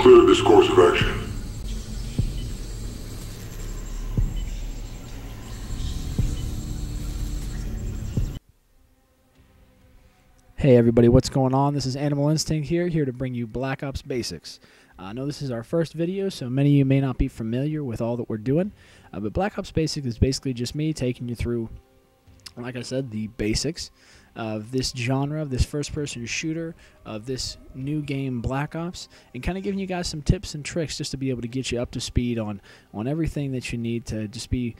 Clear this course of action. Hey everybody, what's going on? This is Animal Instinct here to bring you Black Ops Basics. I know this is our first video, so many of you may not be familiar with all that we're doing, but Black Ops Basics is basically just me taking you through, like I said, the basics of this genre, of this first-person shooter, of this new game Black Ops, and kind of giving you guys some tips and tricks just to be able to get you up to speed on everything that you need to just be,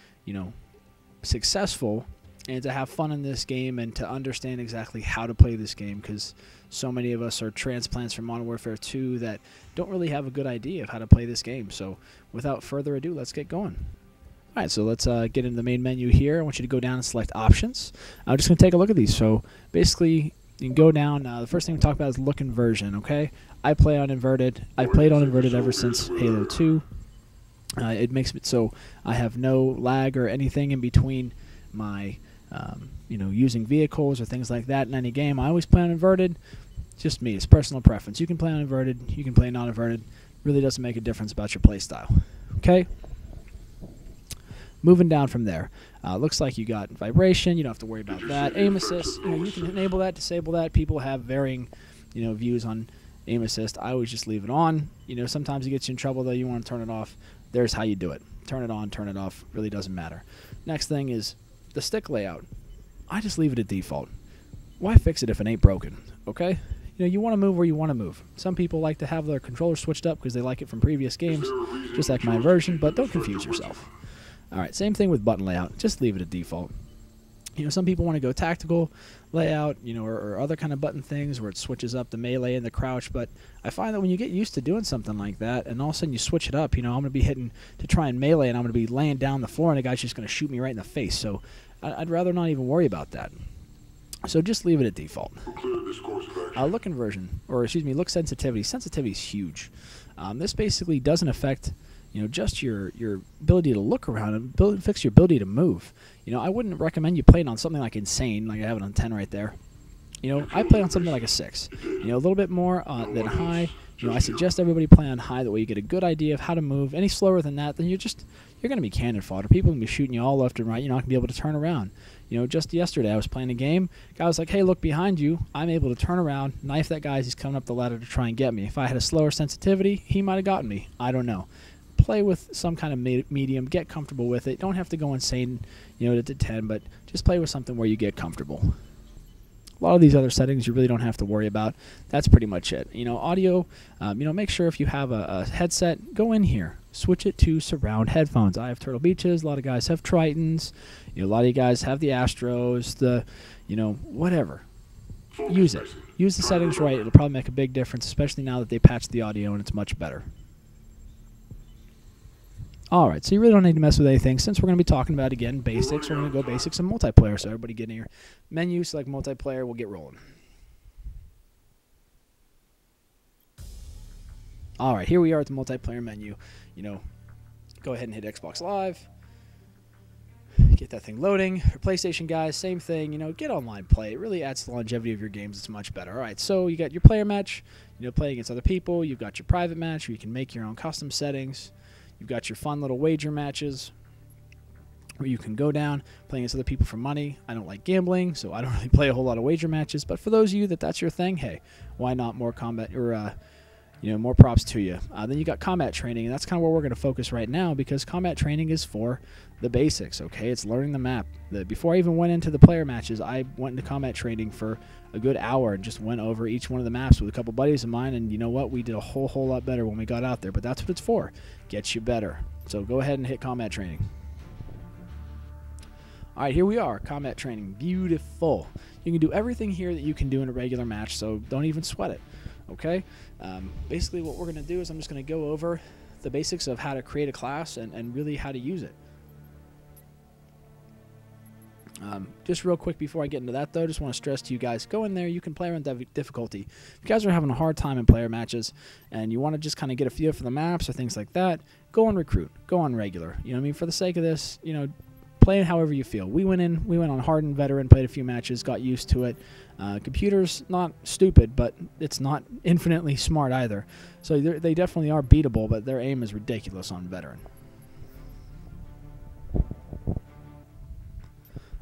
successful and to have fun in this game and to understand exactly how to play this game, because so many of us are transplants from Modern Warfare 2 that don't really have a good idea of how to play this game. So without further ado, let's get going. Alright, so let's get into the main menu here. I want you to go down and select Options. I'm just going to take a look at these. So basically, you can go down. The first thing we talk about is look and version, okay? I play on inverted. I've played on inverted ever since Halo 2. It makes it so I have no lag or anything in between my using vehicles or things like that in any game. I always play on inverted. Just me. It's personal preference. You can play on inverted. You can play non-inverted. Really doesn't make a difference about your play style. Okay? Moving down from there. Looks like you got vibration. You don't have to worry about that. Aim assist. You can enable that, disable that. People have varying, views on aim assist. I always just leave it on. Sometimes it gets you in trouble, though. You want to turn it off. There's how you do it. Turn it on, turn it off. Really doesn't matter. Next thing is the stick layout. I just leave it at default. Why fix it if it ain't broken? Okay? You want to move where you want to move. Some people like to have their controller switched up because they like it from previous games, just like my version, but don't confuse yourself. Alright, same thing with button layout. Just leave it at default. Some people want to go tactical layout, or other kind of button things where it switches up the melee and the crouch, but I find that when you get used to doing something like that and all of a sudden you switch it up, I'm going to be hitting to try and melee and I'm going to be laying down the floor and the guy's just going to shoot me right in the face, so I'd rather not even worry about that. So just leave it at default. Look inversion, or excuse me, look sensitivity. Sensitivity is huge. This basically doesn't affect just your ability to look around and fix your ability to move. I wouldn't recommend you playing on something like Insane, like I have it on 10 right there. I play on something like a 6. A little bit more than high. I suggest everybody play on high, that way you get a good idea of how to move. Any slower than that, then you're going to be cannon fodder. People are going to be shooting you all left and right. You're not going to be able to turn around. Just yesterday I was playing a game. Guy was like, hey, look behind you. I'm able to turn around, knife that guy as he's coming up the ladder to try and get me. If I had a slower sensitivity, he might have gotten me. I don't know. Play with some kind of medium. Get comfortable with it. Don't have to go insane, to 10, but just play with something where you get comfortable. A lot of these other settings you really don't have to worry about. That's pretty much it. Audio, make sure if you have a headset, go in here. Switch it to surround headphones. I have Turtle Beaches. A lot of guys have Tritons. A lot of you guys have the Astros, whatever. Use it. Use the settings right. It'll probably make a big difference, especially now that they patched the audio and it's much better. Alright, so you really don't need to mess with anything. Since we're going to be talking about, again, basics, we're going to go basics and multiplayer. So everybody get in your menu, select multiplayer, we'll get rolling. Alright, here we are at the multiplayer menu. Go ahead and hit Xbox Live. Get that thing loading. For PlayStation guys, same thing. Get online play. It really adds to the longevity of your games. It's much better. Alright, so you got your player match, play against other people. You've got your private match where you can make your own custom settings. You've got your fun little wager matches where you can go down playing against other people for money. I don't like gambling, so I don't really play a whole lot of wager matches. But for those of you that's your thing, hey, why not more combat or more props to you. Then you got combat training, and that's kind of where we're going to focus right now because combat training is for the basics. Okay, it's learning the map. Before I even went into the player matches, I went into combat training for a good hour and just went over each one of the maps with a couple buddies of mine, and you know what? We did a whole lot better when we got out there, but that's what it's for. Gets you better. So go ahead and hit combat training. Alright, here we are, combat training. Beautiful. You can do everything here that you can do in a regular match, so don't even sweat it. Okay? Basically what we're going to do is I'm just going to go over the basics of how to create a class and really how to use it. Just real quick before I get into that, though, just want to stress to you guys, go in there, you can play around difficulty. If you guys are having a hard time in player matches and you want to just kind of get a feel for the maps or things like that, go on recruit, go on regular. For the sake of this, play it however you feel. We went on Hardened Veteran, played a few matches, got used to it. Computer's not stupid, but it's not infinitely smart either. So they definitely are beatable, but their aim is ridiculous on Veteran.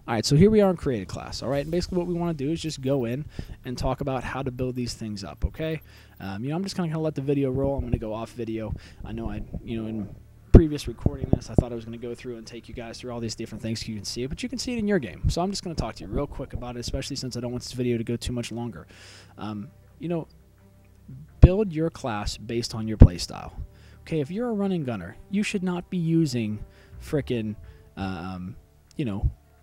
Alright, so here we are in Create a Class, alright? And basically what we want to do is just go in and talk about how to build these things up, okay? I'm just going to let the video roll. I'm going to go off video. I know in previous recording this, I thought I was going to go through and take you guys through all these different things so you can see it, but you can see it in your game. So I'm just going to talk to you real quick about it, especially since I don't want this video to go too much longer. Build your class based on your playstyle. Okay, if you're a running gunner, you should not be using frickin',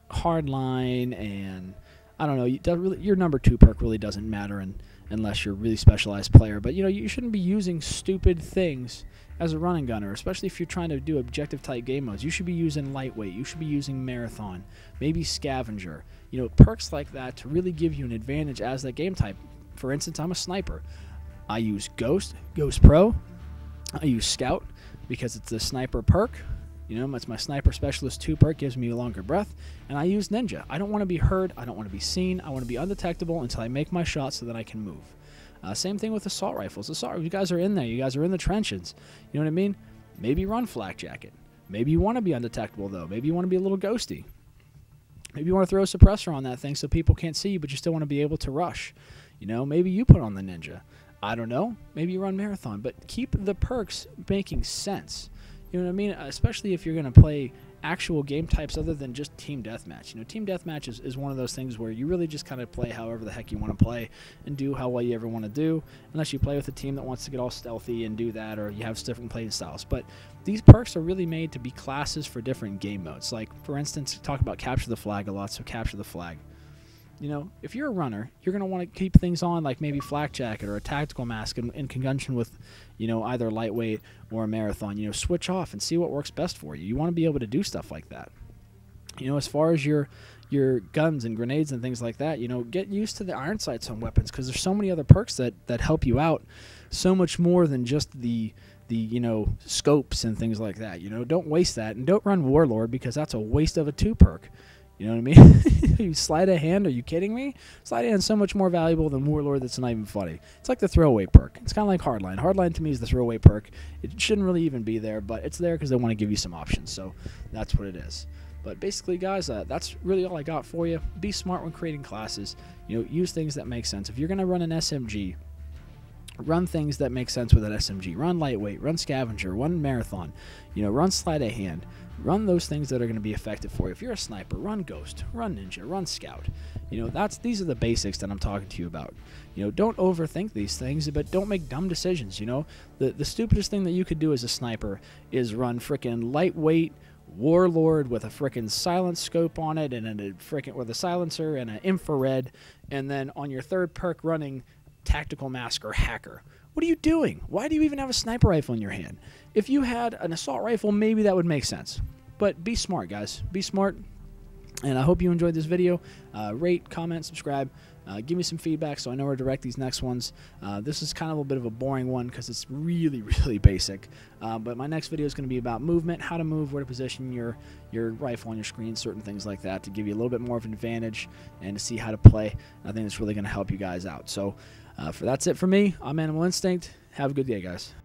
hardline, and I don't know, your number 2 perk really doesn't matter unless you're a really specialized player, but you shouldn't be using stupid things as a running gunner, especially if you're trying to do objective type game modes. You should be using lightweight, you should be using marathon, maybe scavenger, perks like that to really give you an advantage as that game type. For instance, I'm a sniper. I use Ghost Pro, I use Scout because it's the sniper perk. It's my Sniper Specialist 2 perk, gives me a longer breath, and I use Ninja. I don't want to be heard, I don't want to be seen, I want to be undetectable until I make my shot so that I can move. Same thing with assault rifles. You guys are in there, you guys are in the trenches. You know what I mean? Maybe run flak jacket. Maybe you want to be undetectable though. Maybe you want to be a little ghosty. Maybe you want to throw a suppressor on that thing so people can't see you, but you still want to be able to rush. Maybe you put on the Ninja. I don't know. Maybe you run marathon, but keep the perks making sense. You know what I mean? Especially if you're going to play actual game types other than just Team Deathmatch. Team Deathmatch is one of those things where you really just kind of play however the heck you want to play and do how well you ever want to do, unless you play with a team that wants to get all stealthy and do that, or you have different playing styles. But these perks are really made to be classes for different game modes. Like, for instance, talk about Capture the Flag a lot, so Capture the Flag. If you're a runner, you're going to want to keep things on like maybe flak jacket or a tactical mask in conjunction with, either lightweight or a marathon. Switch off and see what works best for you. You want to be able to do stuff like that. As far as your guns and grenades and things like that, get used to the iron sights on weapons, because there's so many other perks that help you out so much more than just the scopes and things like that. Don't waste that, and don't run Warlord, because that's a waste of a 2 perk. You know what I mean? You Sleight of Hand, are you kidding me? Sleight of Hand is so much more valuable than Warlord that's not even funny. It's like the throwaway perk. It's kind of like Hardline. Hardline to me is the throwaway perk. It shouldn't really even be there, but it's there because they want to give you some options, so that's what it is. But basically, guys, that's really all I got for you. Be smart when creating classes. Use things that make sense. If you're going to run an SMG, run things that make sense with an SMG. Run lightweight, run scavenger, run marathon, run sleight of hand. Run those things that are going to be effective for you. If you're a sniper, run Ghost, run Ninja, run Scout. These are the basics that I'm talking to you about. Don't overthink these things, but don't make dumb decisions. The stupidest thing that you could do as a sniper is run frickin' lightweight Warlord with a frickin' silent scope on it, and with a silencer and an infrared, and then on your 3rd perk running Tactical Mask or Hacker. What are you doing? Why do you even have a sniper rifle in your hand? If you had an assault rifle, maybe that would make sense. But be smart, guys. Be smart. And I hope you enjoyed this video. Rate, comment, subscribe. Give me some feedback so I know where to direct these next ones. This is kind of a bit of a boring one because it's really, really basic. But my next video is going to be about movement, how to move, where to position your rifle on your screen, certain things like that, to give you a little bit more of an advantage and to see how to play. I think it's really going to help you guys out. So that's it for me. I'm Animal Instinct. Have a good day, guys.